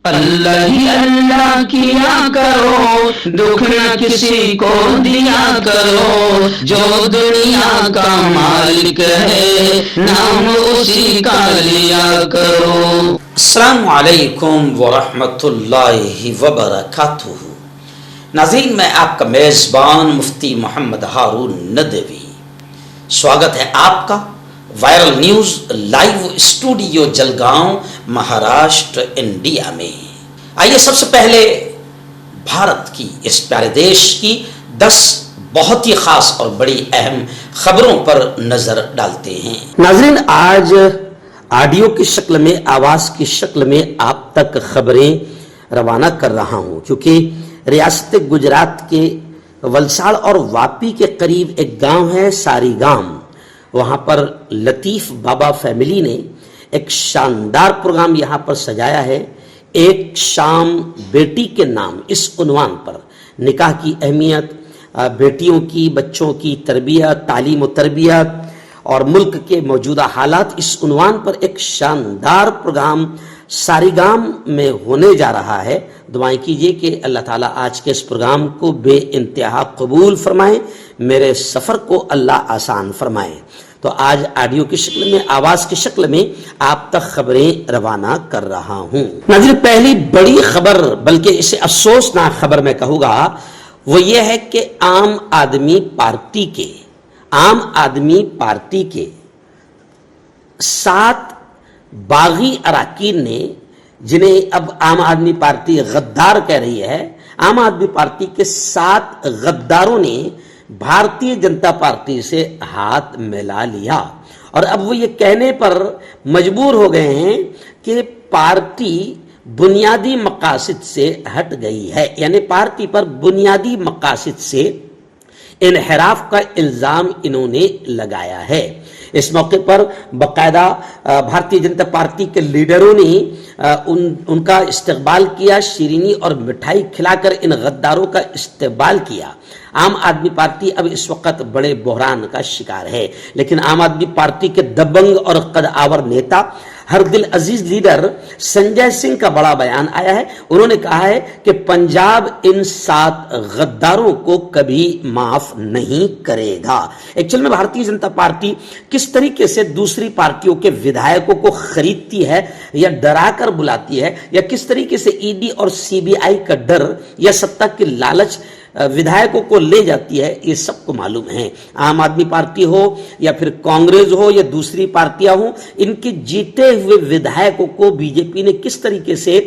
اللہ ہی اللہ کیا کرو، دکھ نہ کسی کو دیا کرو، جو دنیا کا مالک ہے نام اسی کا لیا کرو۔ السلام علیکم ورحمۃ اللہ وبرکاتہ۔ ناظرین، میں آپ کا میزبان مفتی محمد ہارون ندوی، سواگت ہے آپ کا viral news live studio Jalgaon, Maharashtra, India میں۔ آئیے سب سے پہلے بھارت کی، اس پیارے دیش کی 10 بہت ہی خاص اور بڑی اہم خبروں پر نظر ڈالتے ہیں۔ ناظرین، آج آڈیو کی شکل میں، آواز کی شکل میں آپ تک خبریں روانہ کر رہا ہوں، کیونکہ ریاست گجرات کے ولساڑ اور واپی کے قریب ایک گاؤں ہے ساری گام، وہاں پر لطیف بابا فیملی نے ایک شاندار پروگرام یہاں پر سجایا ہے، ایک شام بیٹی کے نام، اس عنوان پر نکاح کی اہمیت، بیٹیوں کی، بچوں کی تربیت، تعلیم و تربیت اور ملک کے موجودہ حالات، اس عنوان پر ایک شاندار پروگرام ساری گام میں ہونے جا رہا ہے۔ دعائیں کیجئے کہ اللہ تعالیٰ آج کے اس پروگرام کو بے انتہا قبول فرمائے، میرے سفر کو اللہ آسان فرمائے۔ تو آج آڈیو کی شکل میں، آواز کی شکل میں آپ تک خبریں روانہ کر رہا ہوں۔ ناظرین، پہلی بڑی خبر، بلکہ اسے افسوسناک خبر میں کہوں گا، وہ یہ ہے کہ عام آدمی پارٹی کے 7 باغی اراکین نے، جنہیں اب عام آدمی پارٹی غدار کہہ رہی ہے، عام آدمی پارٹی کے 7 غداروں نے بھارتیہ جنتا پارٹی سے ہاتھ ملا لیا، اور اب وہ یہ کہنے پر مجبور ہو گئے ہیں کہ پارٹی بنیادی مقاصد سے ہٹ گئی ہے، یعنی پارٹی پر بنیادی مقاصد سے انحراف کا الزام انہوں نے لگایا ہے۔ اس موقع پر باقاعدہ بھارتیہ جنتا پارٹی کے لیڈروں نے ان کا استقبال کیا، شیرینی اور مٹھائی کھلا کر ان غداروں کا استقبال کیا۔ عام آدمی پارٹی اب اس وقت بڑے بحران کا شکار ہے، لیکن عام آدمی پارٹی کے دبنگ اور قد آور نیتا، ہر دل عزیز لیڈر سنجے سنگھ کا بڑا بیان آیا ہے۔ انہوں نے کہا ہے کہ پنجاب ان 7 غداروں کو کبھی معاف نہیں کرے گا۔ ایکچوئل میں بھارتیہ جنتا پارٹی کس طریقے سے دوسری پارٹیوں کے ودھایکوں کو خریدتی ہے یا ڈرا کر بلاتی ہے، یا کس طریقے سے ای ڈی اور سی بی آئی کا ڈر یا ستہ کی لالچ ودھایکوں کو لے جاتی ہے، یہ سب کو معلوم ہے۔ عام آدمی پارٹی ہو یا پھر کانگریس ہو یا دوسری پارٹیاں ہوں، ان کے جیتے ہوئے ودھایکوں کو بی جے پی نے کس طریقے سے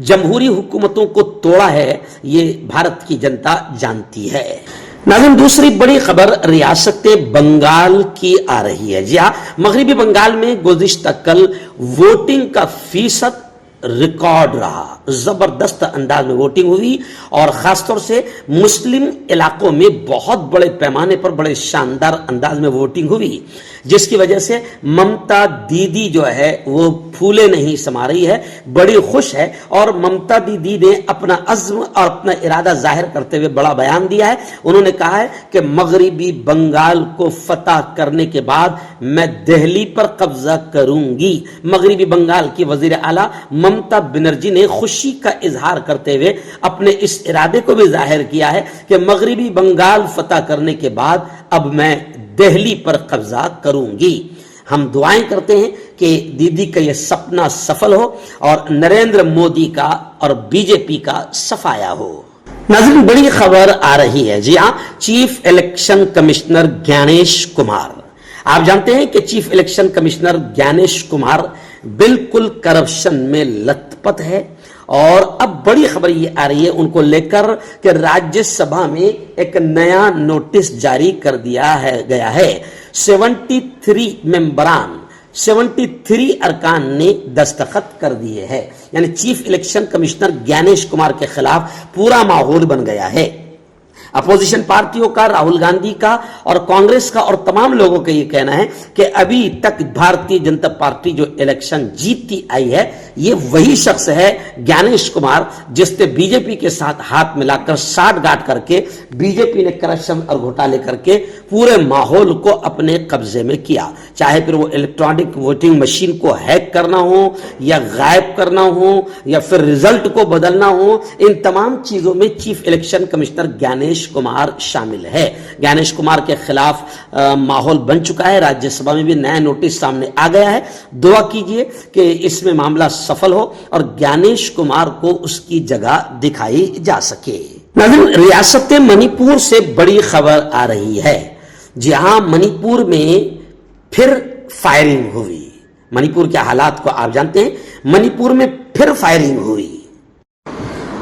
جمہوری حکومتوں کو توڑا ہے، یہ بھارت کی جنتا جانتی ہے۔ ناظرین، دوسری بڑی خبر ریاست بنگال کی آ رہی ہے۔ جی ہاں، مغربی بنگال میں گزشتہ کل ووٹنگ کا فیصد ریکارڈ رہا، زبردست انداز میں ووٹنگ ہوئی، اور خاص طور سے مسلم علاقوں میں بہت بڑے پیمانے پر بڑے شاندار انداز میں ووٹنگ ہوئی، جس کی وجہ سے ممتا دیدی جو ہے وہ پھولے نہیں سما رہی ہے، بڑی خوش ہے، اور ممتا دیدی نے اپنا عزم اور اپنا ارادہ ظاہر کرتے ہوئے بڑا بیان دیا ہے۔ انہوں نے کہا ہے کہ مغربی بنگال کو فتح کرنے کے بعد میں دہلی پر قبضہ کروں گی۔ مغربی بنگال کی وزیر اعلیٰ ممتا بنرجی نے خوشی کا اظہار کرتے ہوئے اپنے اس ارادے کو بھی ظاہر کیا ہے کہ مغربی بنگال فتح کرنے کے بعد اب میں دہلی پر قبضہ کروں گی۔ ہم دعائیں کرتے ہیں کہ دیدی کا یہ سپنا سفل ہو اور نریندر مودی کا اور بی جے پی کا صفایا ہو۔ ناظرین، بڑی خبر آ رہی ہے۔ جی ہاں، چیف الیکشن کمشنر گیانیش کمار، آپ جانتے ہیں کہ چیف الیکشن کمشنر گیانیش کمار بالکل کرپشن میں لت پت ہے، اور اب بڑی خبر یہ آ رہی ہے ان کو لے کر کہ راجیہ سبھا میں ایک نیا نوٹس جاری کر دیا گیا ہے۔ 73 ارکان نے دستخط کر دیے ہیں، یعنی چیف الیکشن کمشنر گیانیش کمار کے خلاف پورا ماحول بن گیا ہے۔ اپوزیشن پارٹیوں کا، راہل گاندھی کا اور کانگریس کا اور تمام لوگوں کا یہ کہنا ہے کہ ابھی تک بھارتیہ جنتا پارٹی جو الیکشن جیتتی آئی ہے، یہ وہی شخص ہے گیانیش کمار جس نے بی جے پی کے ساتھ ہاتھ ملا کر ساٹھ گاٹھ کر کے بی جے پی نے کرپشن اور گھوٹالے کر کے پورے ماحول کو اپنے قبضے میں کیا، چاہے پھر وہ الیکٹرانک ووٹنگ مشین کو ہیک کرنا ہو یا غائب کرنا ہو یا پھر رزلٹ کو بدلنا ہو، ان تمام چیزوں میں چیف الیکشن کمشنر گیانیش کمار شامل ہے۔ گیانیش کمار کے خلاف ماحول بن چکا ہے، راجیہ سبھا میں بھی نیا نوٹس سامنے آ گیا ہے۔ دعا کیجئے کہ اس میں معاملہ سفل ہو اور گیانیش کمار کو اس کی جگہ دکھائی جا سکے۔ ناظرین، ریاست منی پور سے بڑی خبر آ رہی ہے۔ جی ہاں، منی پور میں پھر فائرنگ ہوئی۔ منی پور کے حالات کو آپ جانتے ہیں، منی پور میں پھر فائرنگ ہوئی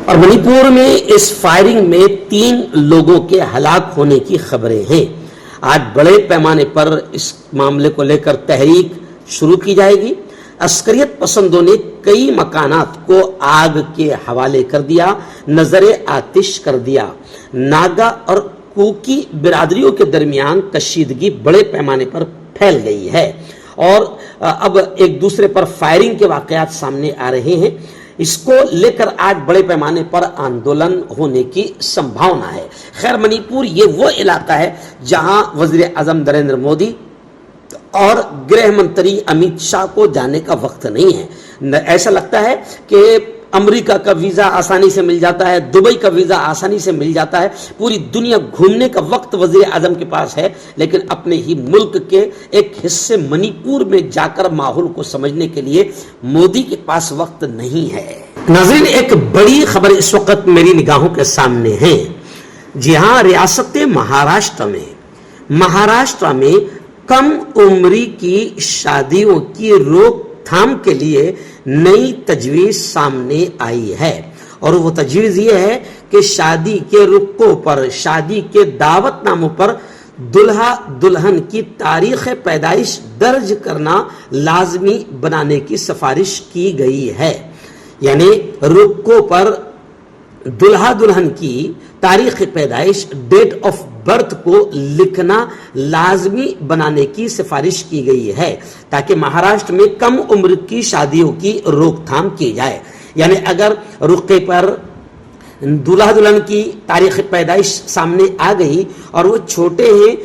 اور منی پور میں اس فائرنگ میں 3 لوگوں کے ہلاک ہونے کی خبریں ہیں۔ آج بڑے پیمانے پر اس معاملے کو لے کر تحریک شروع کی جائے گی۔ عسکریت پسندوں نے کئی مکانات کو آگ کے حوالے کر دیا، نظر آتش کر دیا۔ ناگا اور کوکی برادریوں کے درمیان کشیدگی بڑے پیمانے پر پھیل گئی ہے اور اب ایک دوسرے پر فائرنگ کے واقعات سامنے آ رہے ہیں۔ اس کو لے کر آج بڑے پیمانے پر آندولن ہونے کی سمبھاونا ہے۔ خیر، منی پور یہ وہ علاقہ ہے جہاں وزیر اعظم نریندر مودی اور گرہ منتری امت شاہ کو جانے کا وقت نہیں ہے۔ ایسا لگتا ہے کہ امریکہ کا ویزا آسانی سے مل جاتا ہے، دبئی کا ویزا آسانی سے مل جاتا ہے، پوری دنیا گھومنے کا وقت وزیر اعظم کے پاس ہے، لیکن اپنے ہی ملک کے ایک حصے منی پور میں جا کر ماحول کو سمجھنے کے لیے مودی کے پاس وقت نہیں ہے۔ ناظرین، ایک بڑی خبر اس وقت میری نگاہوں کے سامنے ہے۔ جی ہاں، ریاست مہاراشٹر میں کم عمری کی شادیوں کی روک تھام کے لیے نئی تجویز سامنے آئی ہے اور وہ تجویز یہ ہے کہ شادی کے رکوں پر، شادی کے دعوت ناموں پر دلہا دلہن کی تاریخ پیدائش درج کرنا لازمی بنانے کی سفارش کی گئی ہے۔ یعنی رکوں پر دلہا دلہن کی تاریخ پیدائش، ڈیٹ آف برتھ کو لکھنا لازمی بنانے کی سفارش کی گئی ہے تاکہ مہاراشٹر میں کم عمر کی شادیوں کی روک تھام کی جائے۔ یعنی اگر رقعے پر دلہا دلہن کی تاریخ پیدائش سامنے آ گئی اور وہ چھوٹے ہیں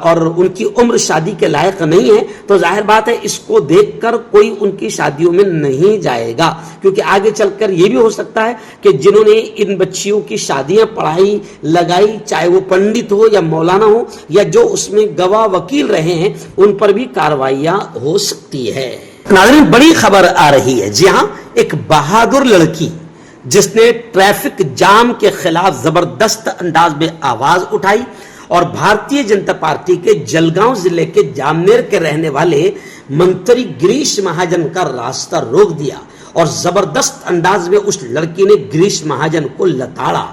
اور ان کی عمر شادی کے لائق نہیں ہے تو ظاہر بات ہے اس کو دیکھ کر کوئی ان کی شادیوں میں نہیں جائے گا، کیونکہ آگے چل کر یہ بھی ہو سکتا ہے کہ جنہوں نے ان بچیوں کی شادیاں پڑھائی لگائی، چاہے وہ پنڈت ہو یا مولانا ہو یا جو اس میں گواہ وکیل رہے ہیں، ان پر بھی کارروائیاں ہو سکتی ہے۔ ناظرین، بڑی خبر آ رہی ہے۔ جی ہاں، ایک بہادر لڑکی جس نے ٹریفک جام کے خلاف زبردست انداز میں آواز اٹھائی اور بھارتیہ جنتا پارٹی کے جلگاؤں ضلع کے جامنیر کے رہنے والے منتری گریش مہاجن کا راستہ روک دیا اور زبردست انداز میں اس لڑکی نے گریش مہاجن کو لتاڑا۔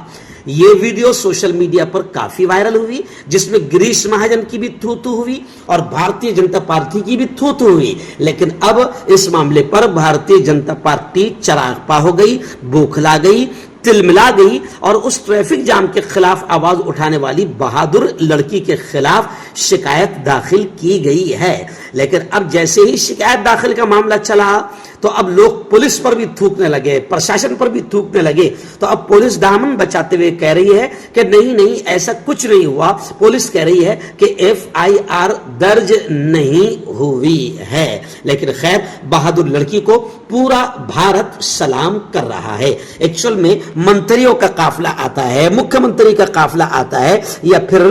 یہ ویڈیو سوشل میڈیا پر کافی وائرل ہوئی، جس میں گریش مہاجن کی بھی تھو تھو ہوئی اور بھارتیہ جنتا پارٹی کی بھی تھو تھو ہوئی، لیکن اب اس معاملے پر بھارتیہ جنتا پارٹی چراغپا ہو گئی، بوکھلا گئی، تل ملا گئی اور اس ٹریفک جام کے خلاف آواز اٹھانے والی بہادر لڑکی کے خلاف شکایت داخل کی گئی ہے۔ لیکن اب جیسے ہی شکایت داخل کا معاملہ چلا تو اب لوگ پولیس پر بھی تھوکنے لگے، پرشاسن پر بھی تھوکنے لگے، تو اب پولیس دامن بچاتے ہوئے کہہ رہی ہے کہ نہیں ایسا کچھ نہیں ہوا۔ پولیس کہہ رہی ہے کہ FIR درج نہیں ہوئی ہے، لیکن خیر بہادر لڑکی کو پورا بھارت سلام کر رہا ہے۔ ایکچول میں منتریوں کا قافلہ آتا ہے، مکھیہ منتری کا قافلہ آتا ہے یا پھر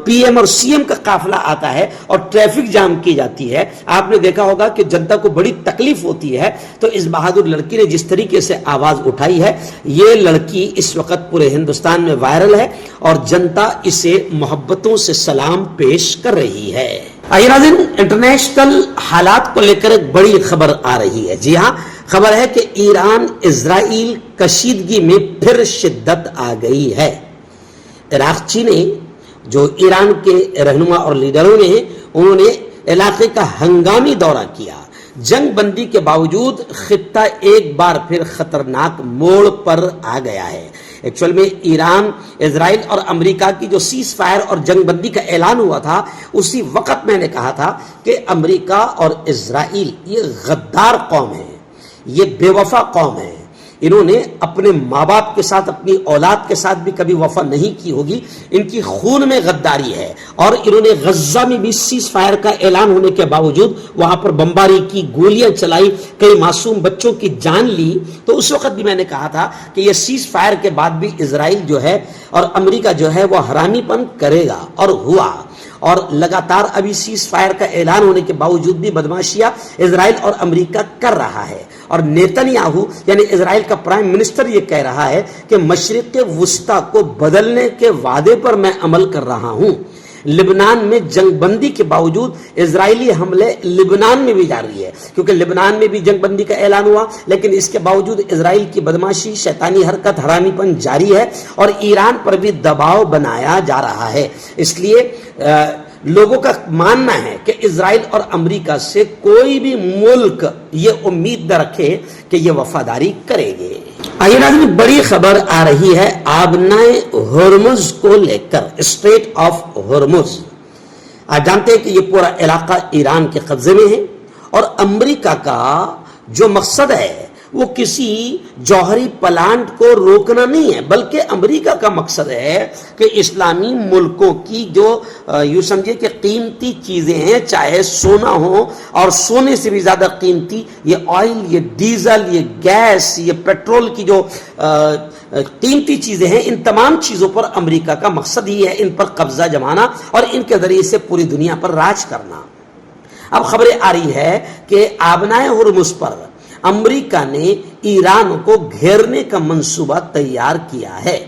PM اور CM کا قافلہ آتا ہے اور ٹریفک جام کی جاتی ہے۔ آپ نے دیکھا ہوگا کہ جنتا کو بڑی تکلیف ہوتی ہے، تو اس بہادر لڑکی نے جس طریقے سے آواز اٹھائی ہے، یہ لڑکی اس وقت پورے ہندوستان میں وائرل ہے اور جنتا اسے محبتوں سے سلام پیش کر رہی ہے۔ آئیے ناظرین، انٹرنیشنل حالات کو لے کر ایک بڑی خبر آ رہی ہے۔ جی ہاں، خبر ہے کہ ایران اسرائیل کشیدگی میں پھر شدت آ گئی ہے۔ عراقچی نے، جو ایران کے رہنما اور لیڈروں نے، انہوں نے علاقے کا ہنگامی دورہ کیا۔ جنگ بندی کے باوجود خطہ ایک بار پھر خطرناک موڑ پر آ گیا ہے۔ ایکچول میں ایران، اسرائیل اور امریکہ کی جو سیز فائر اور جنگ بندی کا اعلان ہوا تھا، اسی وقت میں نے کہا تھا کہ امریکہ اور اسرائیل یہ غدار قوم ہے، یہ بے وفا قوم ہے. انہوں نے اپنے ماں باپ کے ساتھ اپنی اولاد کے ساتھ بھی کبھی وفا نہیں کی ہوگی. ان کی خون میں غداری ہے. اور انہوں نے غزہ میں بھی سیز فائر کا اعلان ہونے کے باوجود وہاں پر بمباری کی, گولیاں چلائی, کئی معصوم بچوں کی جان لی. تو اس وقت بھی میں نے کہا تھا کہ یہ سیز فائر کے بعد بھی اسرائیل جو ہے اور امریکہ جو ہے وہ حرامی پن کرے گا, اور ہوا. اور لگاتار ابھی سیز فائر کا اعلان ہونے کے باوجود بھی بدماشیاں اسرائیل اور امریکہ کر رہا ہے. اور نیتنیاہو یعنی اسرائیل کا پرائم منسٹر یہ کہہ رہا ہے کہ مشرق وسطی کو بدلنے کے وعدے پر میں عمل کر رہا ہوں. لبنان میں جنگ بندی کے باوجود اسرائیلی حملے لبنان میں بھی جاری ہے, کیونکہ لبنان میں بھی جنگ بندی کا اعلان ہوا, لیکن اس کے باوجود اسرائیل کی بدماشی, شیطانی حرکت, حرامی پن جاری ہے. اور ایران پر بھی دباؤ بنایا جا رہا ہے. اس لیے لوگوں کا ماننا ہے کہ اسرائیل اور امریکہ سے کوئی بھی ملک یہ امید نہ رکھے کہ یہ وفاداری کرے گے. آئیے ناظرین, بڑی خبر آ رہی ہے آبنائے ہرمز کو لے کر, اسٹریٹ آف ہرمز. آپ جانتے ہیں کہ یہ پورا علاقہ ایران کے قبضے میں ہے, اور امریکہ کا جو مقصد ہے وہ کسی جوہری پلانٹ کو روکنا نہیں ہے, بلکہ امریکہ کا مقصد ہے کہ اسلامی ملکوں کی جو یوں سمجھے کہ قیمتی چیزیں ہیں, چاہے سونا ہو, اور سونے سے بھی زیادہ قیمتی یہ آئل, یہ ڈیزل, یہ گیس, یہ پیٹرول کی جو قیمتی چیزیں ہیں, ان تمام چیزوں پر امریکہ کا مقصد ہی ہے ان پر قبضہ جمانا اور ان کے ذریعے سے پوری دنیا پر راج کرنا. اب خبریں آ رہی ہے کہ آبنائے ہرمز پر امریکہ نے ایران کو گھیرنے کا منصوبہ تیار کیا ہے.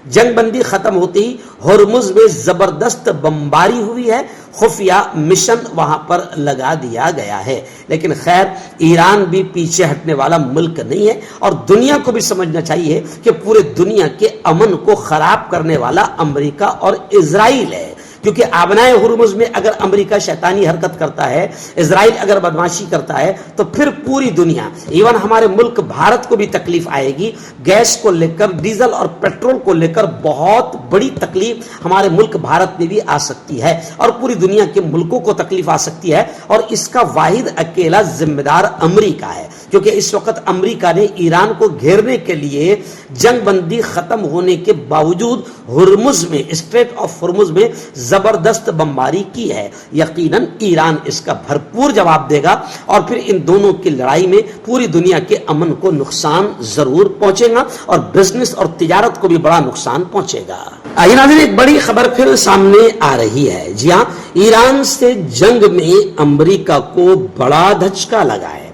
جنگ بندی ختم ہوتی ہی ہرمز میں زبردست بمباری ہوئی ہے, خفیہ مشن وہاں پر لگا دیا گیا ہے. لیکن خیر, ایران بھی پیچھے ہٹنے والا ملک نہیں ہے, اور دنیا کو بھی سمجھنا چاہیے کہ پورے دنیا کے امن کو خراب کرنے والا امریکہ اور اسرائیل ہے. کیونکہ آبنائے ہرمز میں اگر امریکہ شیطانی حرکت کرتا ہے, اسرائیل اگر بدماشی کرتا ہے, تو پھر پوری دنیا, ایون ہمارے ملک بھارت کو بھی تکلیف آئے گی. گیس کو لے کر, ڈیزل اور پیٹرول کو لے کر بہت بڑی تکلیف ہمارے ملک بھارت میں بھی آ سکتی ہے, اور پوری دنیا کے ملکوں کو تکلیف آ سکتی ہے. اور اس کا واحد اکیلا ذمہ دار امریکہ ہے, کیونکہ اس وقت امریکہ نے ایران کو گھیرنے کے لیے جنگ بندی ختم ہونے کے باوجود ہرمز میں, اسٹریٹ آف ہرمز میں زبردست بمباری کی ہے. یقیناً ایران اس کا بھرپور جواب دے گا, اور پھر ان دونوں کی لڑائی میں پوری دنیا کے امن کو نقصان ضرور پہنچے گا, اور بزنس اور تجارت کو بھی بڑا نقصان پہنچے گا. آئیے ناظرین, ایک بڑی خبر پھر سامنے آ رہی ہے. جی ہاں, ایران سے جنگ میں امریکہ کو بڑا دھچکا لگا ہے,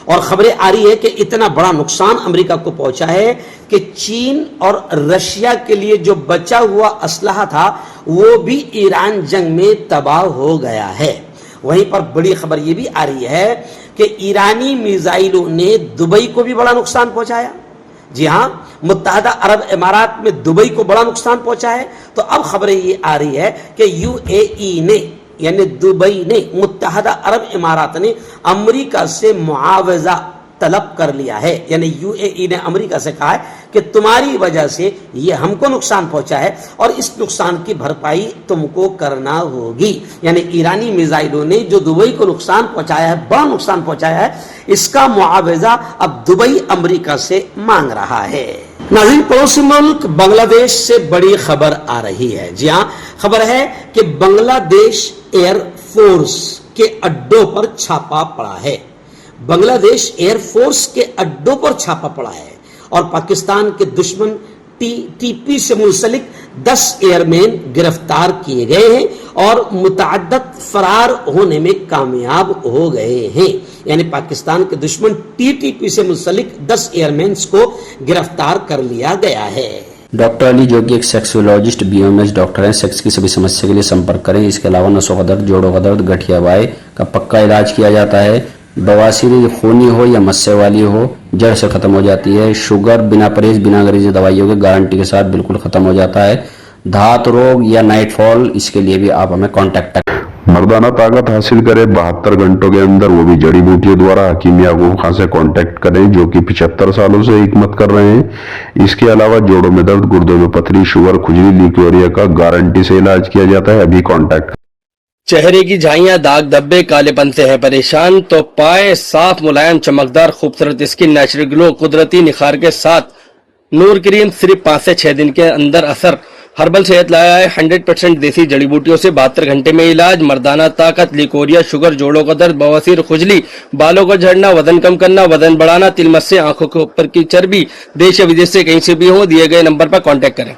اور خبریں آ رہی ہے کہ اتنا بڑا نقصان امریکہ کو پہنچا ہے کہ چین اور رشیا کے لیے جو بچا ہوا اسلحہ تھا وہ بھی ایران جنگ میں تباہ ہو گیا ہے. وہیں پر بڑی خبر یہ بھی آ رہی ہے کہ ایرانی میزائلوں نے دبئی کو بھی بڑا نقصان پہنچایا. جی ہاں, متحدہ عرب امارات میں دبئی کو بڑا نقصان پہنچا ہے. تو اب خبریں یہ آ رہی ہے کہ یو اے ای نے, یعنی دبئی نے, متحدہ عرب امارات نے امریکہ سے معاوضہ طلب کر لیا ہے. یعنی یو اے ای نے امریکہ سے کہا ہے کہ تمہاری وجہ سے یہ ہم کو نقصان پہنچا ہے, اور اس نقصان کی بھرپائی تم کو کرنا ہوگی. یعنی ایرانی میزائلوں نے جو دبئی کو نقصان پہنچایا ہے, بڑا نقصان پہنچایا ہے, اس کا معاوضہ اب دبئی امریکہ سے مانگ رہا ہے. ناظرین, پڑوسی ملک بنگلہ دیش سے بڑی خبر آ رہی ہے. جی ہاں, خبر ہے کہ بنگلہ دیش ایئر فورس کے اڈوں پر چھاپا پڑا ہے. بنگلہ دیش ایئر فورس کے اڈوں پر چھاپا پڑا ہے, اور پاکستان کے دشمن ٹی پی سے منسلک 10 ایئر مین گرفتار کیے گئے ہیں, اور متعدد فرار ہونے میں کامیاب ہو گئے ہیں. یعنی پاکستان کے دشمن ٹی پی سے منسلک 10 ایئر مینز کو گرفتار کر لیا گیا ہے. ڈاکٹر علی, جو کہ ایک سیکسولوجسٹ BOMS ڈاکٹر ہیں, سیکس کی سبھی سمسیا کے لیے سمپرک کریں. اس کے علاوہ نسوں کا درد, جوڑوں کا درد, گٹھیا وائے کا پکا علاج کیا جاتا ہے. بواسیر خونی ہو یا مسے والی ہو, جڑ سے ختم ہو جاتی ہے. شوگر بنا پرہیز, بنا غریزی دوائیوں کے گارنٹی کے ساتھ بالکل ختم ہو جاتا ہے. دھات روگ یا نائٹ فال, اس کے لیے بھی آپ ہمیں کانٹیکٹ کریں. مردانہ طاقت حاصل کرے 72 گھنٹوں کے اندر, وہ بھی جڑی بوٹیوں دوارا. حکیم یعقوب خان سے کانٹیکٹ کریں, جو کہ 75 سالوں سے حکمت کر رہے ہیں. اس کے علاوہ جوڑوں میں درد, گردوں میں پتھری, شوگر, کھجلی, لیکوریا کا گارنٹی سے علاج کیا جاتا ہے. ابھی کانٹیکٹ چہرے کی جھائیاں داغ دھبے کالے پن سے ہے پریشان تو پائے صاف ملائم چمکدار خوبصورت اسکن نیچرل گلو قدرتی نکھار کے ساتھ نور کریم صرف 5 سے 6 دن کے اندر اثر ہربل صحت لایا ہے 100% دیسی جڑی بوٹیوں سے 72 گھنٹے میں علاج مردانہ طاقت لیکوریا شوگر جوڑوں کا درد بواسیر کھجلی بالوں کا جھڑنا وزن کم کرنا وزن بڑھانا تل مس سے آنکھوں کے اوپر کی چربی دیش یا ودیش سے کہیں سے بھی ہو دیے گئے نمبر پر کانٹیکٹ کریں